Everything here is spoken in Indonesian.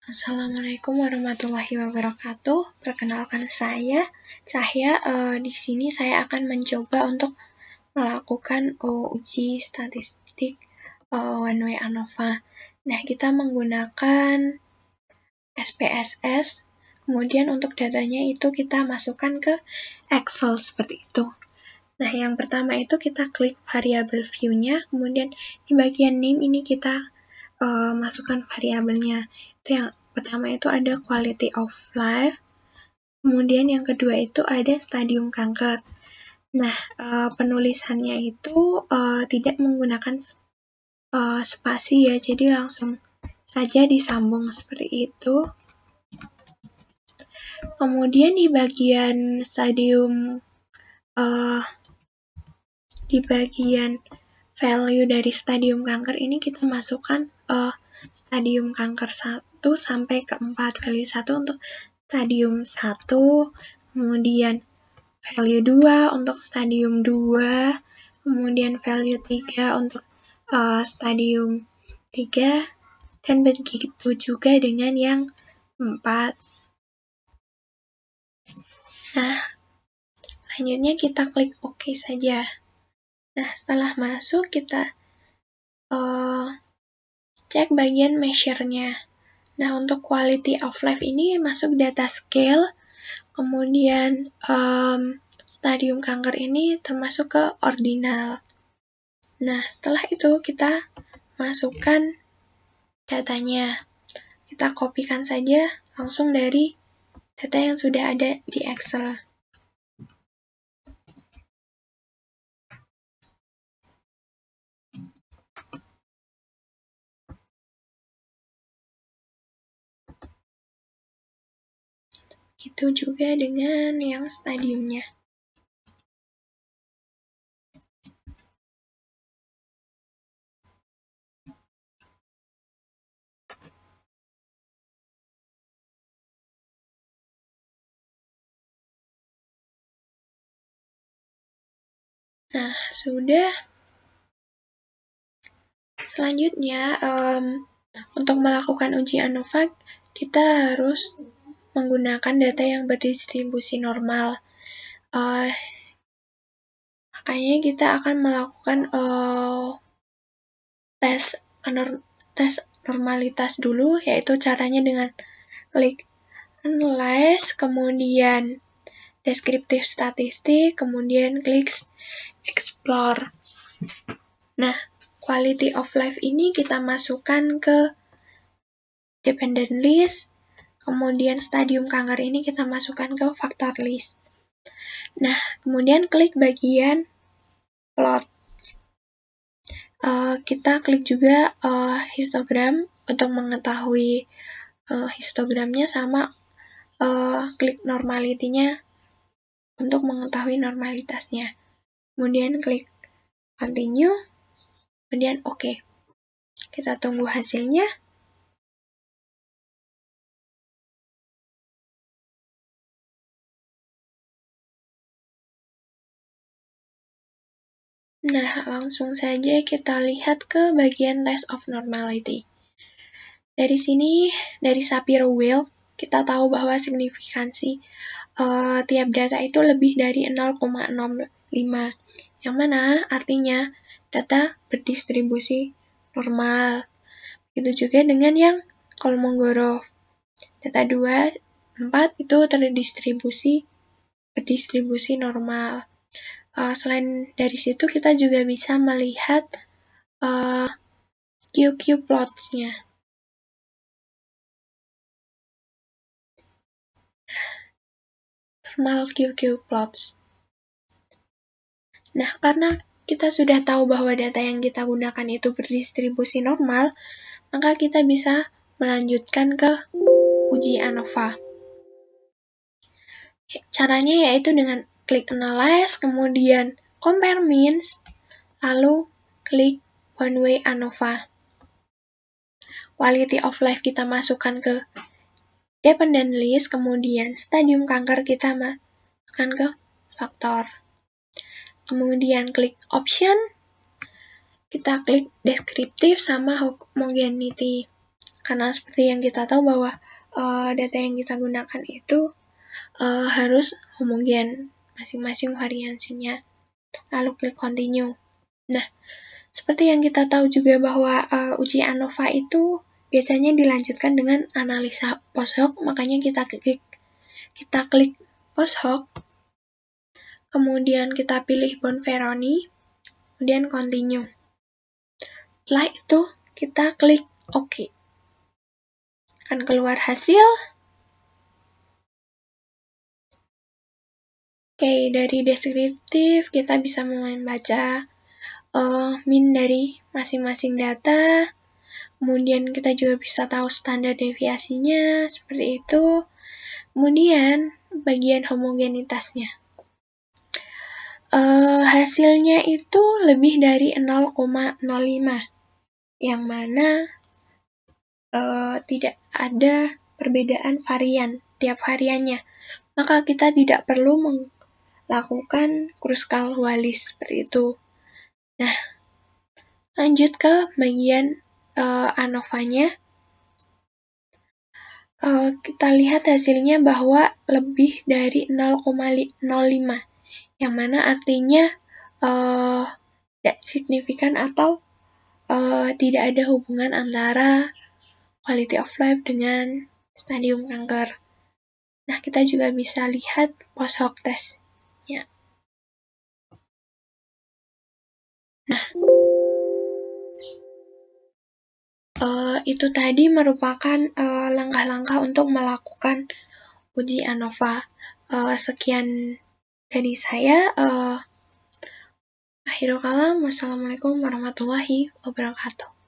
Assalamualaikum warahmatullahi wabarakatuh. Perkenalkan saya Cahya. Di sini saya akan mencoba untuk melakukan uji statistik one way ANOVA. Nah, kita menggunakan SPSS. Kemudian untuk datanya itu kita masukkan ke Excel seperti itu. Nah, yang pertama itu kita klik variabel view-nya, kemudian di bagian name ini kita masukkan variabelnya. Itu yang pertama itu ada quality of life, kemudian yang kedua itu ada stadium kanker. Nah, penulisannya itu tidak menggunakan spasi ya, jadi langsung saja disambung seperti itu. Kemudian di bagian stadium di bagian value dari stadium kanker ini kita masukkan stadium kanker 1 sampai ke 4, value 1 untuk stadium 1, kemudian value 2 untuk stadium 2, kemudian value 3 untuk stadium 3, dan begitu juga dengan yang 4. Nah, selanjutnya kita klik OK saja. Nah, setelah masuk kita cek bagian measure-nya. Nah, untuk quality of life ini masuk data scale, kemudian stadium kanker ini termasuk ke ordinal. Nah, setelah itu kita masukkan datanya. Kita kopikan saja langsung dari data yang sudah ada di Excel. Itu juga dengan yang stadiumnya. Nah, sudah. Selanjutnya, untuk melakukan uji ANOVA, kita harus menggunakan data yang berdistribusi normal. Makanya kita akan melakukan tes normalitas dulu, yaitu caranya dengan klik Analyze, kemudian Deskriptif Statistik, kemudian klik Explore. Nah, Quality of Life ini kita masukkan ke Dependent List, kemudian stadium kanker ini kita masukkan ke Factor List. Nah, kemudian klik bagian Plot. Kita klik juga histogram untuk mengetahui histogramnya, sama klik normality-nya untuk mengetahui normalitasnya. Kemudian klik Continue, kemudian OK. Kita tunggu hasilnya. Nah, langsung saja kita lihat ke bagian Test of Normality. Dari sini, dari Shapiro-Wilk, kita tahu bahwa signifikansi tiap data itu lebih dari 0,05, yang mana artinya data berdistribusi normal. Begitu juga dengan yang Kolmogorov. Data 2, 4 itu berdistribusi normal. Selain dari situ, kita juga bisa melihat QQ plots-nya. Normal QQ plots. Nah, karena kita sudah tahu bahwa data yang kita gunakan itu berdistribusi normal, maka kita bisa melanjutkan ke uji ANOVA. Caranya yaitu dengan klik Analyze, kemudian Compare Means, lalu klik One Way ANOVA. Quality of Life kita masukkan ke Dependent List, kemudian stadium kanker kita masukkan ke Faktor. Kemudian klik Option, kita klik Deskriptif sama Homogeneity. Karena seperti yang kita tahu bahwa data yang kita gunakan itu harus homogen masing-masing variansinya. Lalu klik continue. Nah, seperti yang kita tahu juga bahwa uji ANOVA itu biasanya dilanjutkan dengan analisa post hoc, makanya kita klik post hoc, kemudian kita pilih Bonferroni, kemudian continue. Setelah itu kita klik OK. Akan keluar hasil. Oke, dari deskriptif kita bisa membaca mean dari masing-masing data. Kemudian kita juga bisa tahu standar deviasinya, seperti itu. Kemudian bagian homogenitasnya. Hasilnya itu lebih dari 0,05, yang mana tidak ada perbedaan varian tiap variannya. Maka kita tidak perlu melakukan Kruskal-Wallis seperti itu. Nah, lanjut ke bagian ANOVA-nya. Kita lihat hasilnya bahwa lebih dari 0,05, yang mana artinya tidak signifikan atau tidak ada hubungan antara quality of life dengan stadium kanker. Nah, kita juga bisa lihat post hoc test-nya. Nah, itu tadi merupakan langkah-langkah untuk melakukan uji ANOVA. Sekian dari saya. Akhirul kalam, wassalamualaikum warahmatullahi wabarakatuh.